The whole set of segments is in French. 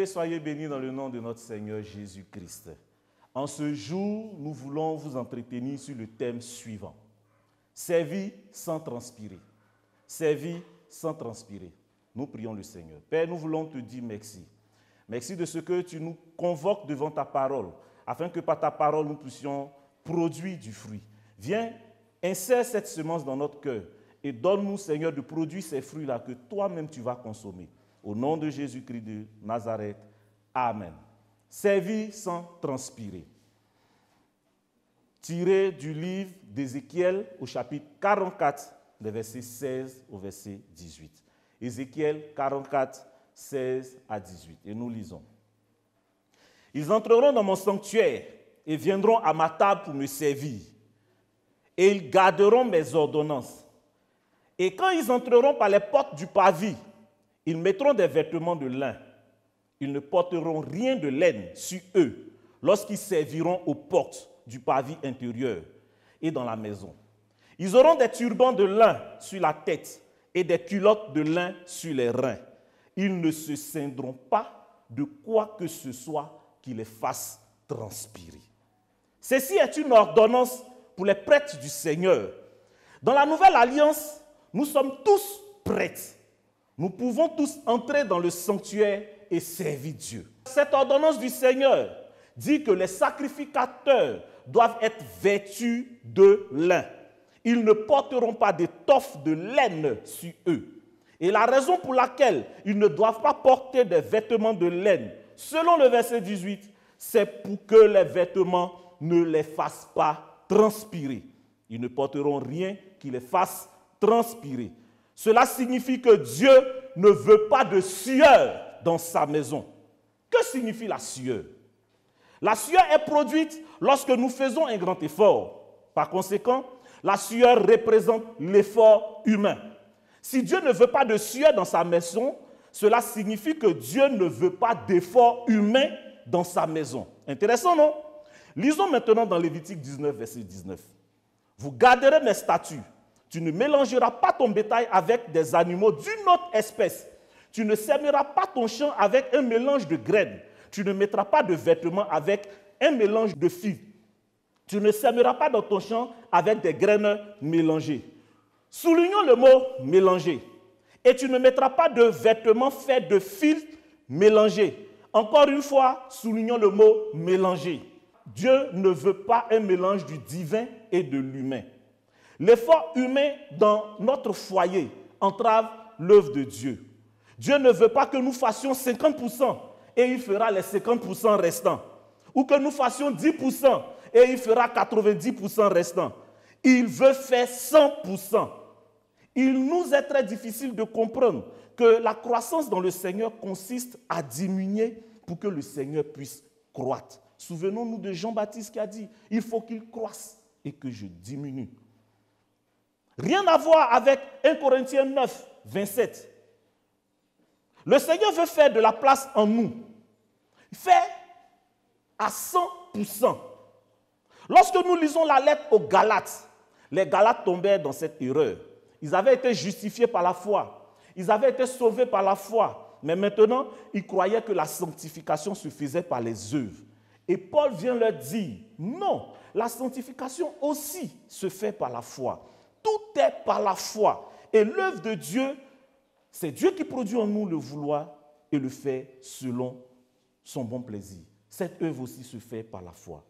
Bien-aimés, soyez bénis dans le nom de notre Seigneur Jésus-Christ. En ce jour, nous voulons vous entretenir sur le thème suivant. Servir sans transpirer. Servir sans transpirer. Nous prions le Seigneur. Père, nous voulons te dire merci. Merci de ce que tu nous convoques devant ta parole, afin que par ta parole, nous puissions produire du fruit. Viens, insère cette semence dans notre cœur et donne-nous, Seigneur, de produire ces fruits-là que toi-même tu vas consommer. Au nom de Jésus-Christ de Nazareth. Amen. Servir sans transpirer. Tiré du livre d'Ézéchiel au chapitre 44, des versets 16 au verset 18. Ézéchiel 44, 16 à 18. Et nous lisons. Ils entreront dans mon sanctuaire et viendront à ma table pour me servir. Et ils garderont mes ordonnances. Et quand ils entreront par les portes du parvis, ils mettront des vêtements de lin. Ils ne porteront rien de laine sur eux lorsqu'ils serviront aux portes du parvis intérieur et dans la maison. Ils auront des turbans de lin sur la tête et des culottes de lin sur les reins. Ils ne se ceindront pas de quoi que ce soit qui les fasse transpirer. Ceci est une ordonnance pour les prêtres du Seigneur. Dans la nouvelle alliance, nous sommes tous prêtres. Nous pouvons tous entrer dans le sanctuaire et servir Dieu. Cette ordonnance du Seigneur dit que les sacrificateurs doivent être vêtus de lin. Ils ne porteront pas d'étoffe de laine sur eux. Et la raison pour laquelle ils ne doivent pas porter des vêtements de laine, selon le verset 18, c'est pour que les vêtements ne les fassent pas transpirer. Ils ne porteront rien qui les fasse transpirer. Cela signifie que Dieu ne veut pas de sueur dans sa maison. Que signifie la sueur? La sueur est produite lorsque nous faisons un grand effort. Par conséquent, la sueur représente l'effort humain. Si Dieu ne veut pas de sueur dans sa maison, cela signifie que Dieu ne veut pas d'effort humain dans sa maison. Intéressant, non? Lisons maintenant dans Lévitique 19, verset 19. Vous garderez mes statuts. Tu ne mélangeras pas ton bétail avec des animaux d'une autre espèce. Tu ne sèmeras pas ton champ avec un mélange de graines. Tu ne mettras pas de vêtements avec un mélange de fils. Tu ne sèmeras pas dans ton champ avec des graines mélangées. Soulignons le mot mélanger. Et tu ne mettras pas de vêtements faits de fils mélangés. Encore une fois, soulignons le mot mélanger. Dieu ne veut pas un mélange du divin et de l'humain. L'effort humain dans notre foyer entrave l'œuvre de Dieu. Dieu ne veut pas que nous fassions 50% et il fera les 50% restants. Ou que nous fassions 10% et il fera 90% restants. Il veut faire 100%. Il nous est très difficile de comprendre que la croissance dans le Seigneur consiste à diminuer pour que le Seigneur puisse croître. Souvenons-nous de Jean-Baptiste qui a dit « Il faut qu'il croisse et que je diminue ». Rien à voir avec 1 Corinthiens 9, 27. Le Seigneur veut faire de la place en nous. Fait à 100%. Lorsque nous lisons la lettre aux Galates, les Galates tombaient dans cette erreur. Ils avaient été justifiés par la foi. Ils avaient été sauvés par la foi. Mais maintenant, ils croyaient que la sanctification se faisait par les œuvres. Et Paul vient leur dire, non, la sanctification aussi se fait par la foi. Tout est par la foi. Et l'œuvre de Dieu, c'est Dieu qui produit en nous le vouloir et le fait selon son bon plaisir. Cette œuvre aussi se fait par la foi.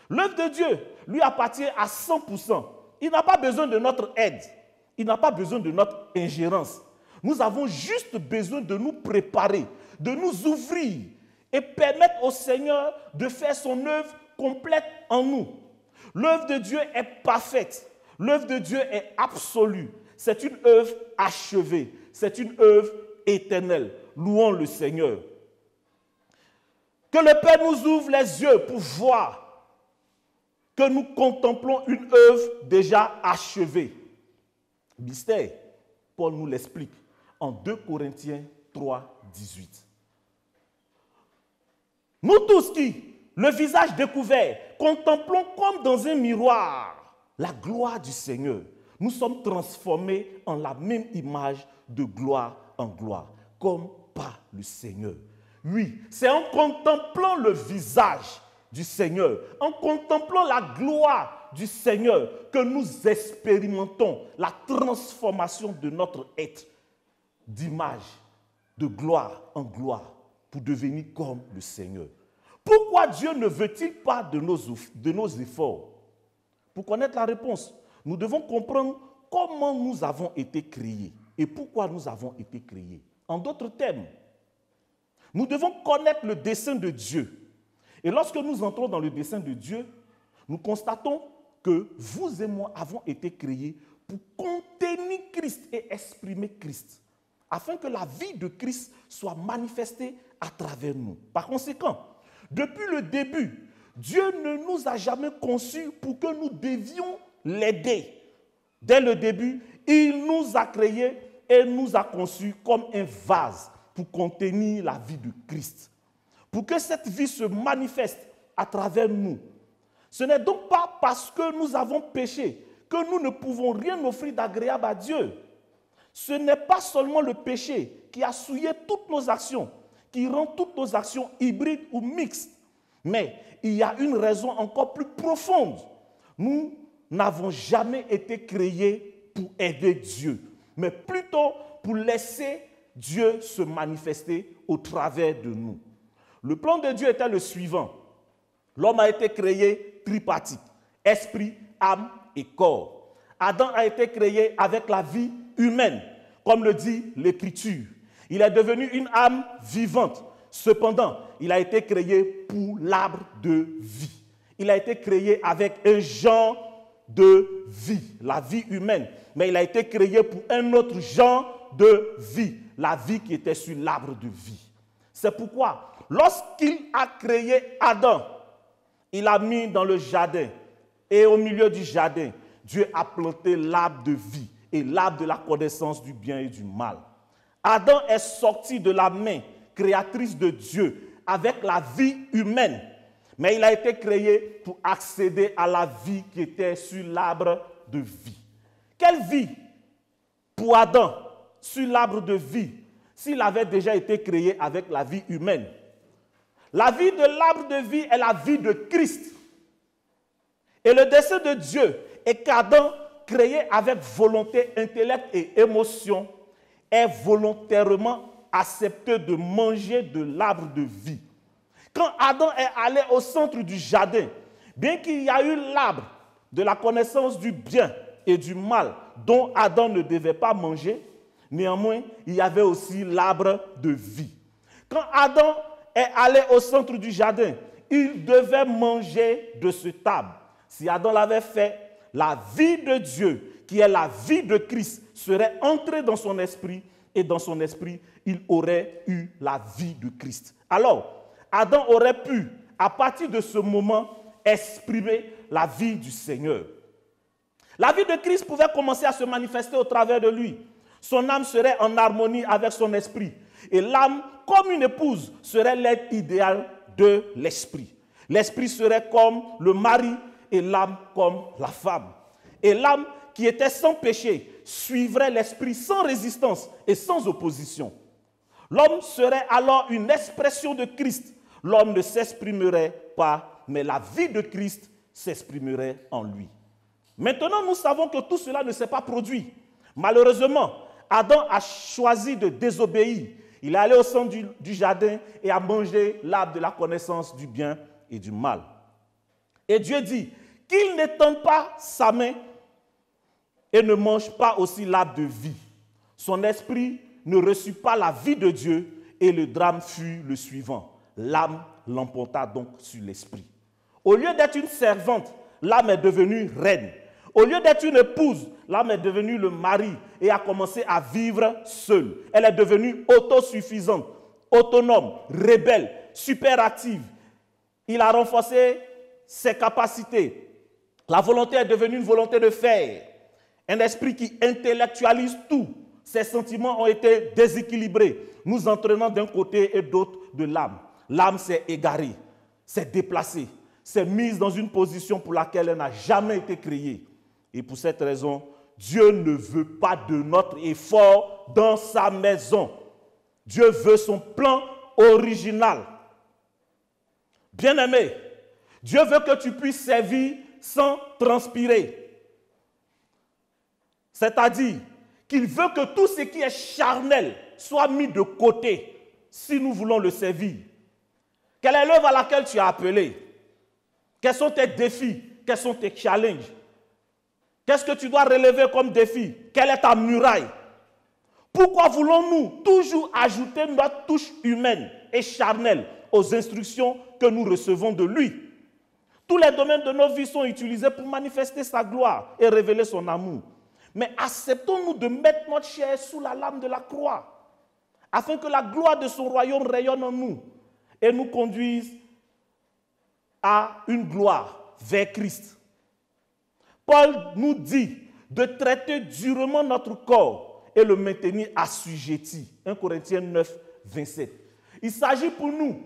L'œuvre de Dieu lui appartient à 100%. Il n'a pas besoin de notre aide. Il n'a pas besoin de notre ingérence. Nous avons juste besoin de nous préparer, de nous ouvrir et permettre au Seigneur de faire son œuvre complète en nous. L'œuvre de Dieu est parfaite. L'œuvre de Dieu est absolue. C'est une œuvre achevée. C'est une œuvre éternelle. Louons le Seigneur. Que le Père nous ouvre les yeux pour voir que nous contemplons une œuvre déjà achevée. Mystère, Paul nous l'explique en 2 Corinthiens 3, 18. Nous tous qui, le visage découvert, contemplons comme dans un miroir la gloire du Seigneur, nous sommes transformés en la même image de gloire en gloire, comme par le Seigneur. Oui, c'est en contemplant le visage du Seigneur, en contemplant la gloire du Seigneur que nous expérimentons la transformation de notre être d'image, de gloire en gloire pour devenir comme le Seigneur. Pourquoi Dieu ne veut-il pas de nos efforts? Pour connaître la réponse, nous devons comprendre comment nous avons été créés et pourquoi nous avons été créés. En d'autres termes, nous devons connaître le dessein de Dieu. Et lorsque nous entrons dans le dessein de Dieu, nous constatons que vous et moi avons été créés pour contenir Christ et exprimer Christ, afin que la vie de Christ soit manifestée à travers nous. Par conséquent, depuis le début, Dieu ne nous a jamais conçus pour que nous devions l'aider. Dès le début, il nous a créés et nous a conçus comme un vase pour contenir la vie de Christ. Pour que cette vie se manifeste à travers nous. Ce n'est donc pas parce que nous avons péché que nous ne pouvons rien offrir d'agréable à Dieu. Ce n'est pas seulement le péché qui a souillé toutes nos actions, qui rend toutes nos actions hybrides ou mixtes. Mais il y a une raison encore plus profonde. Nous n'avons jamais été créés pour aider Dieu, mais plutôt pour laisser Dieu se manifester au travers de nous. Le plan de Dieu était le suivant. L'homme a été créé tripartite, esprit, âme et corps. Adam a été créé avec la vie humaine, comme le dit l'Écriture. Il est devenu une âme vivante. Cependant, il a été créé pour l'arbre de vie. Il a été créé avec un genre de vie, la vie humaine. Mais il a été créé pour un autre genre de vie, la vie qui était sur l'arbre de vie. C'est pourquoi, lorsqu'il a créé Adam, il l'a mis dans le jardin. Et au milieu du jardin, Dieu a planté l'arbre de vie et l'arbre de la connaissance du bien et du mal. Adam est sorti de la main créatrice de Dieu avec la vie humaine. Mais il a été créé pour accéder à la vie qui était sur l'arbre de vie. Quelle vie pour Adam sur l'arbre de vie s'il avait déjà été créé avec la vie humaine? La vie de l'arbre de vie est la vie de Christ. Et le dessein de Dieu est qu'Adam, créé avec volonté, intellect et émotion, ait volontairement accepté de manger de l'arbre de vie. Quand Adam est allé au centre du jardin, bien qu'il y a eu l'arbre de la connaissance du bien et du mal dont Adam ne devait pas manger, néanmoins, il y avait aussi l'arbre de vie. Quand Adam est allé au centre du jardin, il devait manger de cet arbre. Si Adam l'avait fait, la vie de Dieu, qui est la vie de Christ, serait entrée dans son esprit, et dans son esprit, il aurait eu la vie de Christ. Alors, Adam aurait pu, à partir de ce moment, exprimer la vie du Seigneur. La vie de Christ pouvait commencer à se manifester au travers de lui. Son âme serait en harmonie avec son esprit. Et l'âme, comme une épouse, serait l'être idéal de l'esprit. L'esprit serait comme le mari et l'âme comme la femme. Et l'âme qui était sans péché suivrait l'esprit sans résistance et sans opposition. L'homme serait alors une expression de Christ. L'homme ne s'exprimerait pas, mais la vie de Christ s'exprimerait en lui. Maintenant, nous savons que tout cela ne s'est pas produit. Malheureusement, Adam a choisi de désobéir. Il est allé au centre du jardin et a mangé l'arbre de la connaissance du bien et du mal. Et Dieu dit qu'il n'étende pas sa main et ne mange pas aussi l'arbre de vie. Son esprit ne reçut pas la vie de Dieu et le drame fut le suivant. L'âme l'emporta donc sur l'esprit. Au lieu d'être une servante, l'âme est devenue reine. Au lieu d'être une épouse, l'âme est devenue le mari et a commencé à vivre seule. Elle est devenue autosuffisante, autonome, rebelle, super active. Il a renforcé ses capacités. La volonté est devenue une volonté de faire. Un esprit qui intellectualise tout. Ses sentiments ont été déséquilibrés, nous entraînant d'un côté et d'autre de l'âme. L'âme s'est égarée, s'est déplacée, s'est mise dans une position pour laquelle elle n'a jamais été créée. Et pour cette raison, Dieu ne veut pas de notre effort dans sa maison. Dieu veut son plan originale. Bien-aimé, Dieu veut que tu puisses servir sans transpirer. C'est-à-dire qu'il veut que tout ce qui est charnel soit mis de côté si nous voulons le servir. Quelle est l'œuvre à laquelle tu es appelé? Quels sont tes défis? Quels sont tes challenges? Qu'est-ce que tu dois relever comme défi? Quelle est ta muraille? Pourquoi voulons-nous toujours ajouter notre touche humaine et charnelle aux instructions que nous recevons de lui? Tous les domaines de nos vies sont utilisés pour manifester sa gloire et révéler son amour. Mais acceptons-nous de mettre notre chair sous la lame de la croix, afin que la gloire de son royaume rayonne en nous et nous conduise à une gloire vers Christ. Paul nous dit de traiter durement notre corps et le maintenir assujetti. 1 Corinthiens 9, 27. Il s'agit pour nous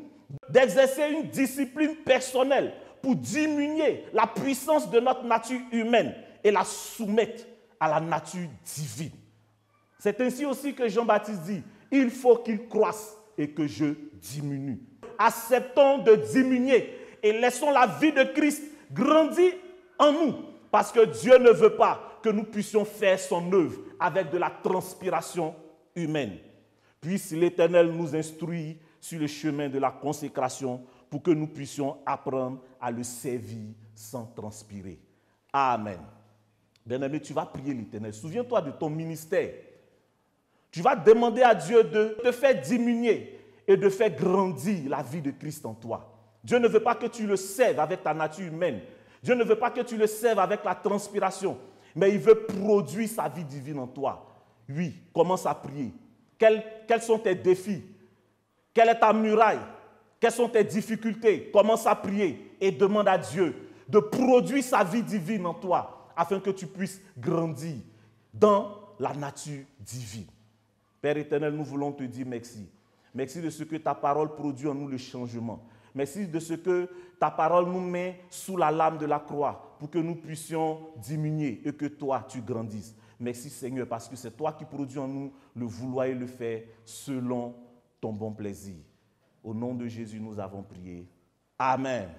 d'exercer une discipline personnelle pour diminuer la puissance de notre nature humaine et la soumettre à la nature divine. C'est ainsi aussi que Jean-Baptiste dit, il faut qu'il croisse et que je diminue. Acceptons de diminuer et laissons la vie de Christ grandir en nous, parce que Dieu ne veut pas que nous puissions faire son œuvre avec de la transpiration humaine. Puisse l'Éternel nous instruire sur le chemin de la consécration pour que nous puissions apprendre à le servir sans transpirer. Amen. Bien-aimé, tu vas prier l'Éternel. Souviens-toi de ton ministère. Tu vas demander à Dieu de te faire diminuer et de faire grandir la vie de Christ en toi. Dieu ne veut pas que tu le serves avec ta nature humaine. Dieu ne veut pas que tu le serves avec la transpiration. Mais il veut produire sa vie divine en toi. Oui, commence à prier. Quels sont tes défis? Quelle est ta muraille? Quelles sont tes difficultés? Commence à prier et demande à Dieu de produire sa vie divine en toi, afin que tu puisses grandir dans la nature divine. Père éternel, nous voulons te dire merci. Merci de ce que ta parole produit en nous le changement. Merci de ce que ta parole nous met sous la lame de la croix pour que nous puissions diminuer et que toi, tu grandisses. Merci Seigneur, parce que c'est toi qui produis en nous le vouloir et le faire selon ton bon plaisir. Au nom de Jésus, nous avons prié. Amen.